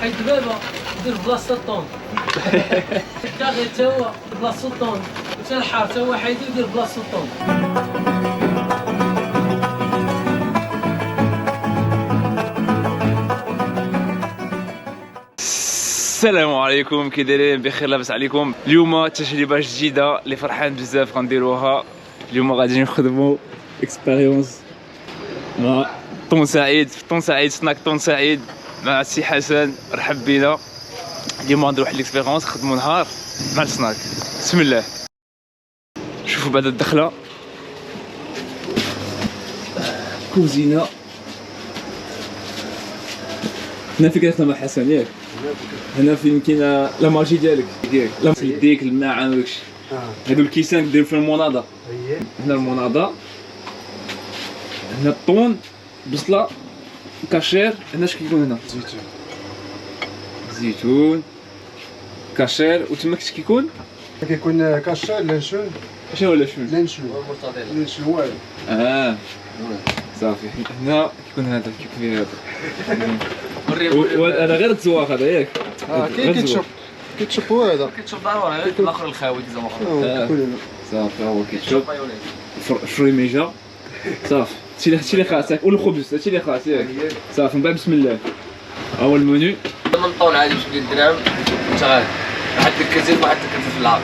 حيت دابا دير بلاصه الطون الكاغي تا هو بلاصه الطون وتا الحار تا هو حيدو يدير بلاصه الطون. السلام عليكم، كي دايرين؟ بخير لاباس عليكم. اليوم تجربه جديده اللي فرحان بزاف غنديروها. اليوم غادي نخدموا اكسبيريونس مع طون سعيد في طون سعيد سناك طون سعيد مع السي حسن. رحب بينا. اليوم غنديروا واحد الاكسبيريونس نخدموا نهار مع السناك. بسم الله. شوفوا بعد الدخله كوزينه. هنا فين كنخدم مع حسن ياك؟ هنا فين كاين لا ماجي ديالك لا يديك الماعن وداكشي. هادو الكيسان كديروا في المناضه. هنا المناضه، هنا الطون، بصله، كاشير. هنا اش كيكون؟ هنا زيتون كاشير. وتما اش كيكون؟ كيكون كاشير لانشون. شنو هو لاشون؟ لانشون والو. صافي. هنا كيكون هذا كيكون هذا. هذا غير التزواق هذا ياك؟ كاين كيتشوب هو هذا. كيتشوف ضروري هذاك الاخر الخاوي زعما. صافي هو كيتشوب فريميجا. صافي هادشي اللي خاصك. والخبز هادشي اللي خاص ياك. صافي من بعد بسم الله. ها هو المنيو. من طون عادي بشكل الدراهم شغال. واحد الكزيت واحد الكزيت في العار.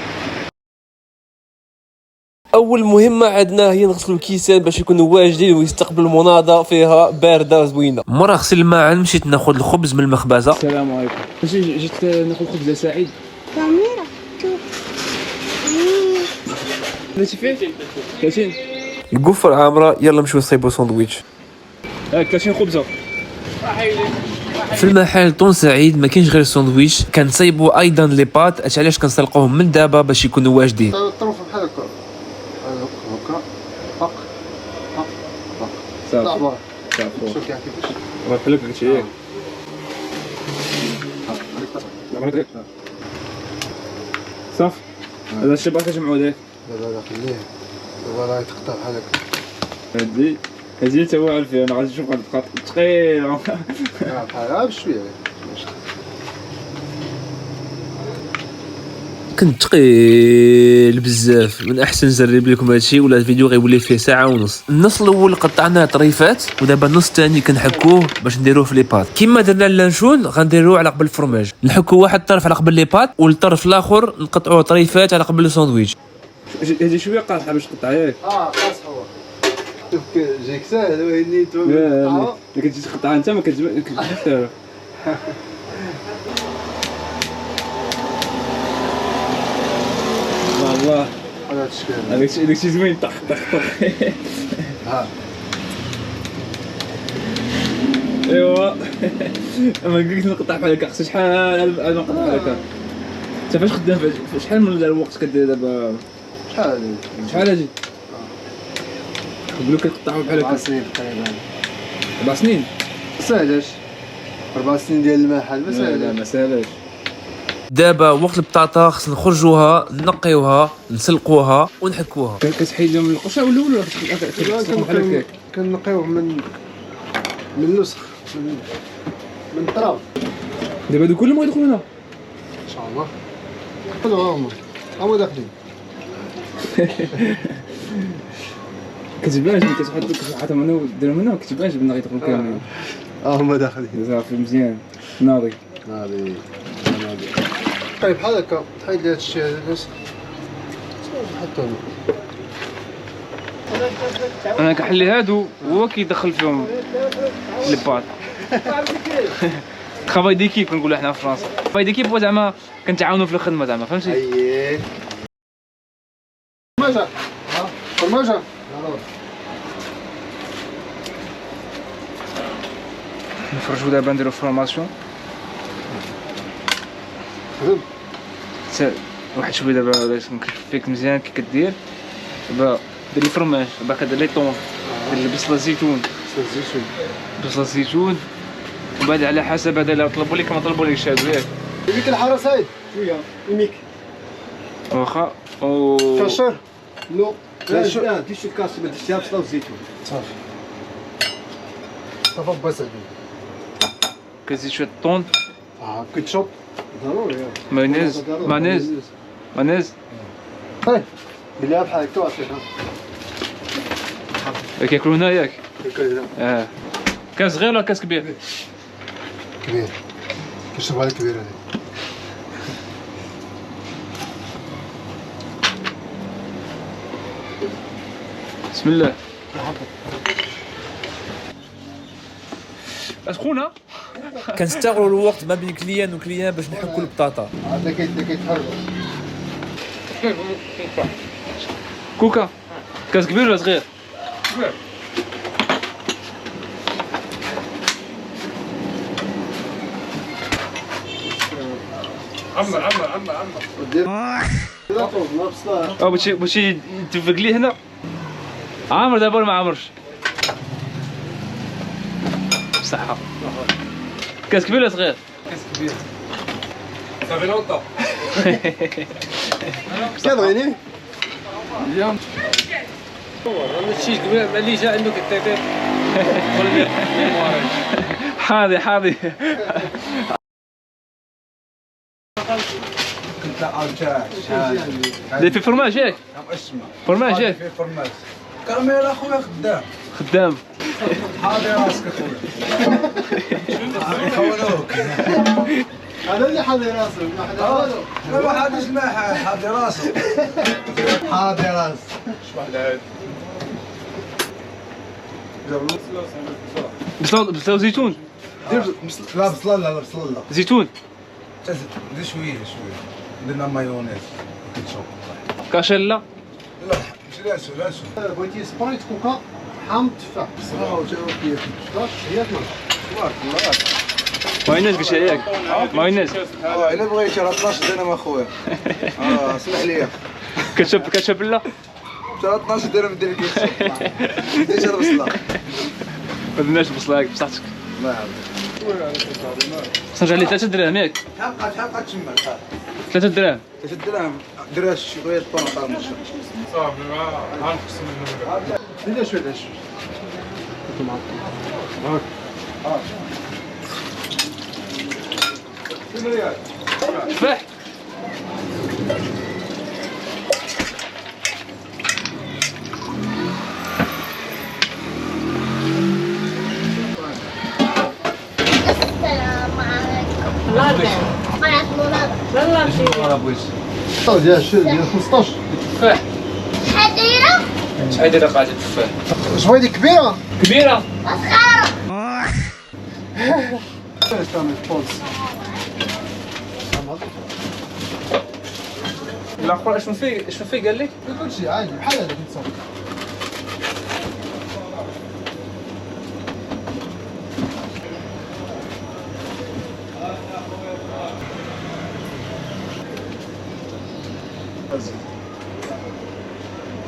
اول مهمه عندنا هي نغسلوا الكيسان باش يكونوا واجدين ويستقبلوا المناضه فيها بارده وزوينه. مره غسل الماعن مشيت ناخذ الخبز من المخبزه. السلام عليكم. ماشي جيت ناخذ خبز يا سعيد. كاميرا شوف. ماشي فيه 30. القفر عامره، يلا نمشيو نصيبوا ساندويتش. هاك 30 خبزه. في المحل طون سعيد ما كاينش غير الساندويتش، كنصايبوا ايضا لي بات. اش علاش كنسلقوهم من دابا باش يكونوا واجدين. طروف بحال هكا هكا هك هك هك. صافي طلع برا. صافي. شوف كيفاش راه بحال هكا هادشي ياك. صافي. هذا الشيء باغي تجمعوا ليه. دابا خليه دابا راه يتقطع بحال هكا. هادي تا هو عارف انا غادي نشوف غتبقى ثقيله. بحال بشويه. كنت ثقيل بزاف. من احسن نجرب لكم هادشي ولا الفيديو غيولي فيه ساعه ونص. النص الاول قطعناه طريفات ودابا النص الثاني كنحكوه باش نديروه في لي بات. كيما درنا اللانشون غنديروه على قبل الفرماج. نحكوا واحد الطرف على قبل لي بات والطرف الاخر نقطعوه طريفات على قبل الساندويتش. هادي شويه قاصحه باش تقطع ياك. خاص هو. شوف جايك ساهل وين نيتو. ملي كتجي تقطعها انت ما كتجبدش حتى. والله على هذا الشكل. داكشي زوين. طخ طخ طخ. ايوا ما قلت نقطع بحال هكا. خصو شحال انا نقطع بحال هكا. انت فاش خدام شحال من الوقت كدير دابا؟ شحال هادي؟ قبلو كتقطعو بحال 4 هكا. سنين تقريبا. 4 سنين؟ ساهلاش 4 سنين ديال المحل ما لا ساهلاش. ما ساهلاش. دابا وقت البطاطا خصنا نخرجوها نقيوها نسلقوها ونحكوها. كتحيد لهم القشره ولا كتخدم بحال هكاك؟ كنقيوه من النسخ من الطراب. دابا هادو كلهم غيدخلوا هنا ان شاء الله. كلهم هما داخلين. كتبانش ملي كتحطهم هنا وديرهم هنا، كتبانش بان غيدخلوا كاملين. هما داخلين. صافي مزيان ناضي. هادي طيب بحال هكا تحيد لي هادشي هذا النسخ صافي حطهم. انا كنحلي هادو هو كيدخل فيهم لي بات. طرافاي ديكيب كنقولوا حنا في فرنسا. طرافاي ديكيب هو زعما كنتعاونوا في الخدمه زعما، فهمتي؟ اييه فرماجه. فرماجه نخرجوا دابا نديرو فورماسيون. خدم. واحد شويه دابا باش نكشف فيك مزيان كي كدير. دابا دير لي فرماج، دابا كدير لي طون، دير البصله الزيتون، الزيتون. بصله الزيتون. ومن بعد على حسب هذا اللي طلبوا لك ما طلبوا لكش هادو ياك. يميك الحاره سعيد شويه يميك. واخا كاشر نو لا لا دير شويه كاس ما ديرش بصله وزيتون. صافي صافي بس كتزيد شويه الطون كيتشوب ضروري. مايونيز مايونيز مايونيز هاي اللي بحال هكا وعطينا كياكلو هنا ياك كبير. كاس صغير ولا كاس كبير؟ كبير كيشرب على كبير هذا. بسم الله سخونه كنستغلوا الوقت ما بين كليان وكليان باش نحكوا البطاطا. هذا كيتحرك. كوكا كاس كبير ولا صغير؟ ودير لا طوب لا بصلاح. او بغيتي يتفق لي هنا عامر دابا ولا ما عامرش؟ بصحة كاس كبير ولا صغير؟ كتبغيني؟ شي كبير اللي جا عندك التيتير حاضي حاضي كنت ارجع داير في فرماج ياك؟ اسمع فرماج ياك؟ في فرماج كرميل اخويا خدام خدام حاضر راسك اخويا خونوك هذا اللي حاضر راسه ما حد يسمع حاضر راسه حاضر راس بصلاو زيتون لا بصل لا بصل لا زيتون دير شويه درنا مايونيز كيتشوب كاشيلا لا ماشي لا شو بغيتي سبرايت كوكا حامض تفاح. هي تبارك الله. مايونيز قلت ياك مايونيز الا بغيتي راه 12 درهم اخويا اسمح لي كاتشب لا ترى 12 درهم دير كيتشوب دير البصله ما درناش بصله ياك بصحتك الله يعاودك صرت عليه 3 دراهم ياك حقا تسمع 3 دراهم 3 دراهم درها شويه طون طون لا شويه لا شويه. تفاح السلام عليكم. قناة منى. ديال 15. تفاح حديرة شحال دايره قاعده التفاح؟ واش بغيتي كبيره؟ كبيره وصغيرة. الاخر شنو فيه قال لك؟ كلشي عادي بحال هذا كيتصور.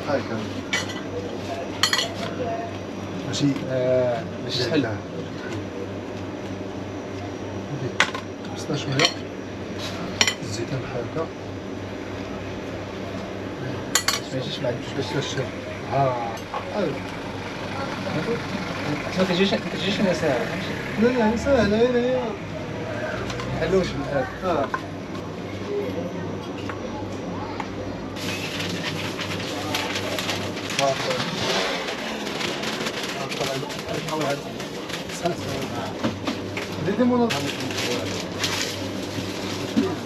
هاي كان ماشي باش تحل بسنا شويه الزيتون بحال هكا ما يجيش معك باش ها ما تجيش انا ساهل لا لا سهله هي حلوش من هذا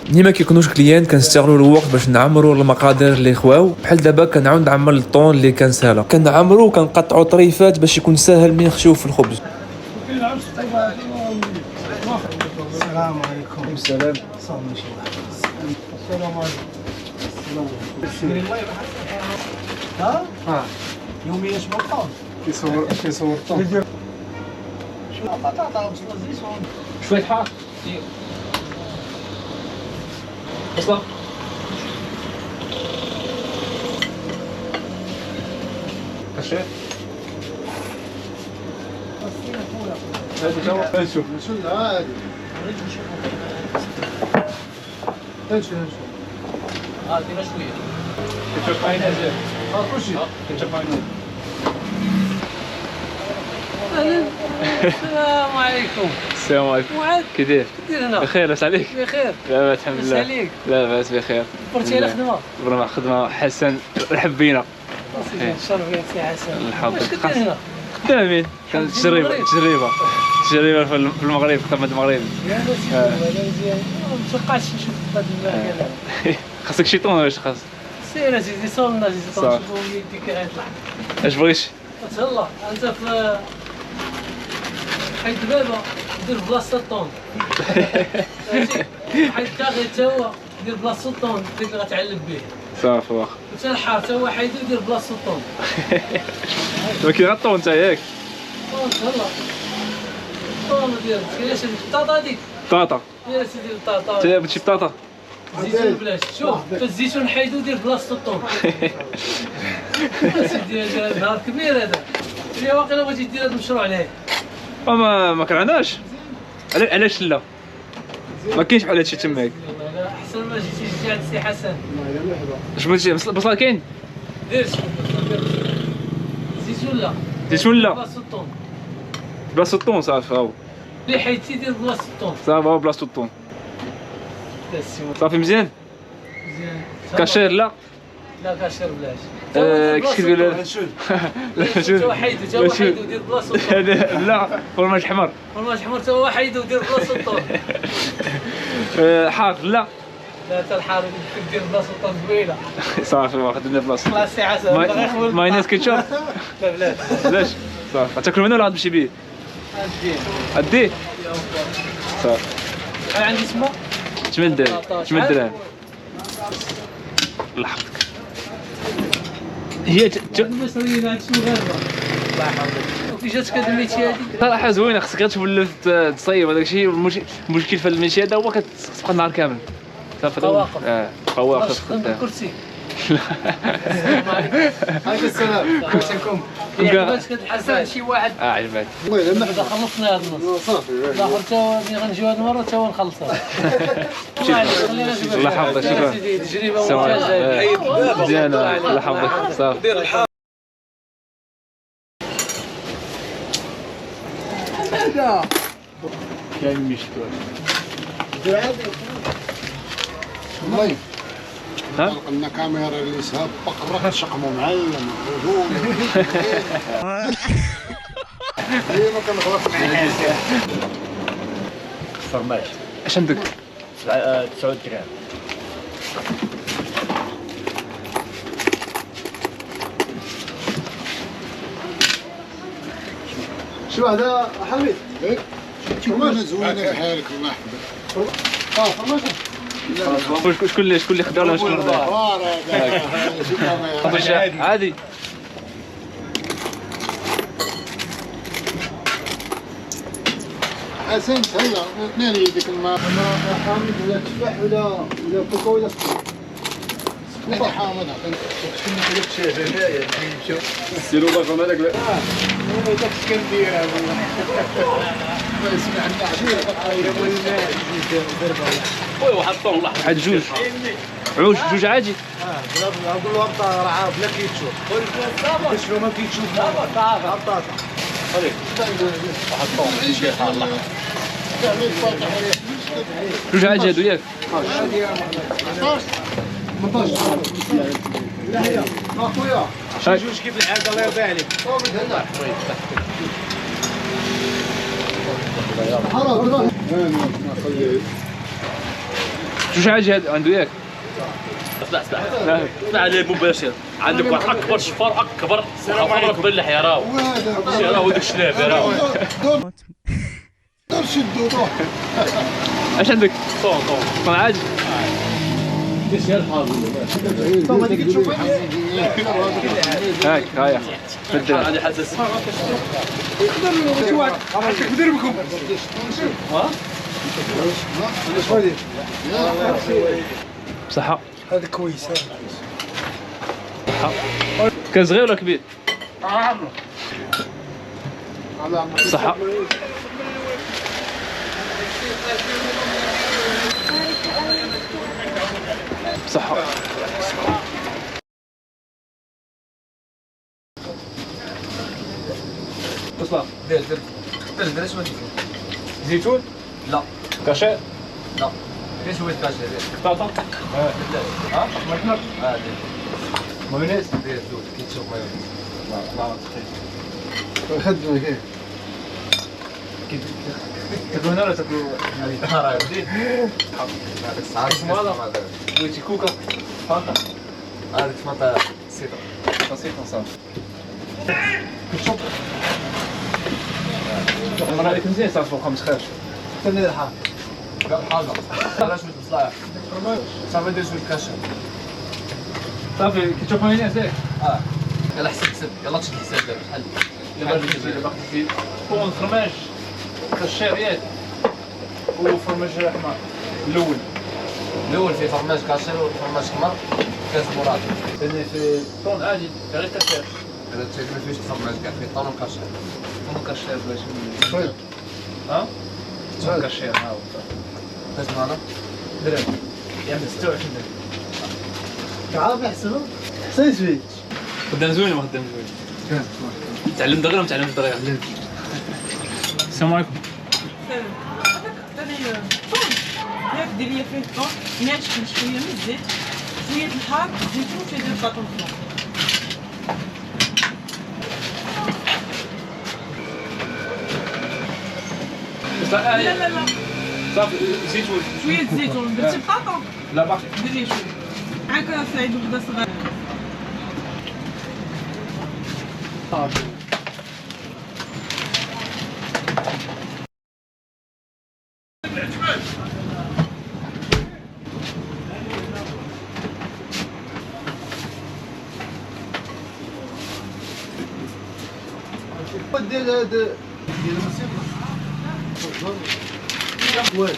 ملي ما كيكونوش كليان كنستغلوا الوقت باش نعمروا المقادير اللي خواو. بحال دابا كنعاود نعمر الطون اللي كان ساهله، كنعمروا وكنقطعوا طريفات باش يكون ساهل من نخشيوه في الخبز. السلام عليكم السلام. صام شي واحد السلام عليكم. ها يوميا شنو طون كيصور الطون. شنو بطاطا وبصل زيتون شويه حار بصله كشيف هذا نشوف نشوف عادي. نشوف دينا شويه كتشوف مايونيز كلشي. كتشوف مايونيز السلام عليكم. السلام عليكم. وعاد كي داير؟ دير هنا بخير لاباس عليك؟ بخير. لاباس الحمد لاباس لله. عليك؟ لاباس بخير. برتي على خدمه. برنا خدمة حسن رحب بينا. الشرف يا سي حسن. الحظ. واش كدير هنا؟ خدامين كانت تجربة في المغرب خدمة المغرب. يا مزيان ما متوقعتش نشوف هذا المكان. خاصك شي طون واش خاص؟ سير اسيدي صورنا زيد صافي. نشوفوا يديك غيطلع. اش بغيتي؟ تهلا انت في حيد بابا دير بلاصه الطون. حيد كاغي تا هو دير بلاصه الطون ديك اللي غتعلم به. صافي واخا. وتا الحار تا هو حيدو يدير بلاصه الطون. ولكن غطون انت ياك؟ طون تهلا. طون ديال كايناش البطاطا هذيك. طاطا. يا سيدي البطاطا. انت بغيتي بطاطا؟ الزيتون بلاش شوف الزيتون حيدو دير بلاصه الطون. سيدي هذا نهار كبير هذا. يا واقيلا بغيتي دير هذا المشروع عليه. ما كرهناش. علاش لا؟ ما كاينش بحال هادشي تماك. لا احسن ما جيتي عند سي حسن. اش بغيتي بصله كاين؟ دير زيتون لا زيتون لا بلاصه الطون. بلاصه الطون صافي هاو. اللي حيدتي دير بلاصه الطون. صافي هاو بلاصه الطون. صافي مزيان. مزيان. كاشير لا. لا كاشير بلاش. كيش كتقول لا شوف تا هو حيدو دير بلاصه الطون. لا فرماج حمر. فرماج حمر تا هو حيدو دير بلاصه الطون. حار لا. لا تا الحار دير بلاصه الطون زوينه. صافي خدمنا بلاصه. خلاص سي حسن باغي يخبر. مايونيز كيتشوب لا بلاش. علاش؟ صافي غتاكل منه ولا غتمشي بيه؟ غديه صافي. عندي تما 8 دراهم 8 دراهم. الله يحفظك. هي المصريين هادشي مغاربه. الله يحفظك. وكي جاتك هاد الميتي هادي؟ صراحه زوينه خصك غير تولف تصيب هذاك الشيء. المشكل في الميتي هذا هو كتبقى النهار كامل صافي. قواقف. بقى واقف تخدم بالكرسي. عليك السلام كيفاش راكم؟ عجباتك هاد الحسن شي واحد. عجبات. المهم إذا خلصنا هاد النص. صافي الاخر تا هو ملي غنجيو هاد المره تا هو نخلصها. الله يحفظك شكرا. تجربه ممتازه. مزيان الله يحفظك صافي. كاين مشكل. والله ها؟ لنا كاميرا اللي ساب بقرة شقمو معلم رجول. هي ما كنغلطش. فرماج اش عندك؟ 9 دراهم. شو هذا حميد؟ ايه فرماجة زوينة بحالك الله يحفظك. فرماجة؟ شكون اللي خدا ولا شكون خدا؟ عادي. حسن هلا اثنين يديك الماء. انا حامد ولا تفاح ولا كوكا ولا سكر. انا حامد سيروا باكم هذاك لا. داك اسكندريه والله. ما يسمع لنا عشيره خويا واحد الطون الله واحد جوج عادي. نقول له ابطا راه بلا كيتشوف. كيتشوف ما كيتشوف. بطاطا. واحد الطون شي حال الله. جوج عادي هادو ياك. 18 لا هي اخويا جوج كيف العاده الله يرضي عليك. جوج عادي عنده ياك. اسمع عليه مباشر. عندك واحد اكبر شفار اكبر خبرك باللحيه راهو. راهو داك الشلاب راهو. دور شدو روح. اش عندك؟ طون عادي. طب هذيك تشوف هاك هايا بدل. هذه حساس. بدربكم بصحة. هذا كويس. كان صغير ولا كبير؟ بصحة. بصحة. دير اش ما دير. زيتون؟ لا. كاشير؟ لا. فيه شويه كاشير. بطاطا؟ ها؟ محمر؟ مايونيز؟ فيه زوج كيتشوب مايونيز. خدمه كيف تاكلوا هنا ولا تاكلوا راه بديت. هذاك الساعه اسمه هذا؟ بغيتي كوكا؟ فانتا؟ هذيك فانتا سيطه. بسيطة صافي. كتشوب؟ المرة هذيك مزيان صافي واخا متخافش. ثاني الحار كاع حاجه. علاش شويه بصلاح. صافي ندير شويه كاشير. صافي كيتشوب مايونيز ياك؟ يلا حسب يلا تشد الحساب دابا شحال. دابا باقي تزيد طون فرماج كاشير ياك وفرماج حمار الاول. الاول فيه فرماج كاشير وفرماج حمر كاس مراد. ثاني في طون عادي غير كاشير. هذا الشيء ما فيهش فرماج كاع فيه طون وكاشير. طون كاشير باش شويه ها؟ طون كاشير ها هو كاس معنا درهم يعني 26 درهم. تعرف يحسنوا حسن شويه خدام زوين وما خدام زوين. تعلم دغيا ولا ما تعلمش دغيا؟ السلام عليكم. هذه طون ياك دير لي فيه طون ناشف شويه من الزيت شويه الحار زيتون فيه دير بطاطا مفرومه لا لا لا صافي زيتون شويه زيتون درتي بطاطا لا باقي. دير لي شويه معاك سعيد وغدا صغير ديال الموسيقى وين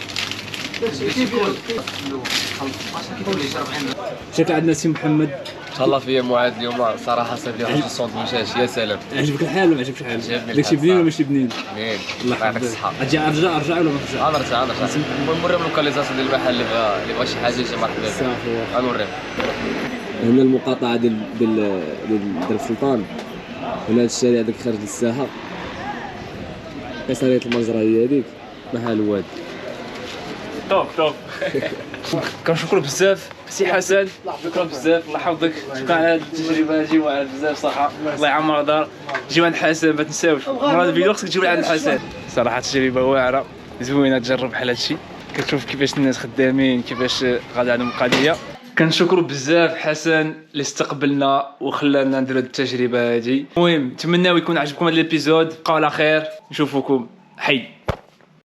شكل عندنا سي محمد. تهلا فيا معاد اليوم صراحه صافي واحد الساندويشات يا سلام. عجبك الحال ولا ما عجبكش الحال؟ عجبني داكشي الحال بنين ولا صراحة. ماشي بنين؟ مين الله يعطيك يحفظك. الصحه. اجي ارجع ولا ما نرجع؟ غنرجع المهم نوريهم اللوكاليزاسيون ديال المحل اللي بغى شي حاجه يجي مرحبا به. صافي. غنوريهم. هنا المقاطعة ديال السلطان. هنا هاد الشارع داك خارج للساحة. قصرية المجرى هي هذيك محل واد. توب توب. كنشكرو بزاف سي حسن، شكرا بزاف الله يحفظك، شكرا على هذه التجربه هذه وعلى بزاف صحه الله يعمر دار. جيو عند حسن ما تنساوش مرة هذا الفيديو خصك تجيو عند حسن. صراحه تجربه واعره زوينه تجرب بحال هادشي، كتشوف كيفاش الناس خدامين كيفاش غادا عندهم قضيه. كنشكرو بزاف حسن اللي استقبلنا وخلانا نديرو هاد التجربه هذه. المهم نتمناو يكون عجبكم هذا الابيزود، بقاو على خير نشوفكم حي.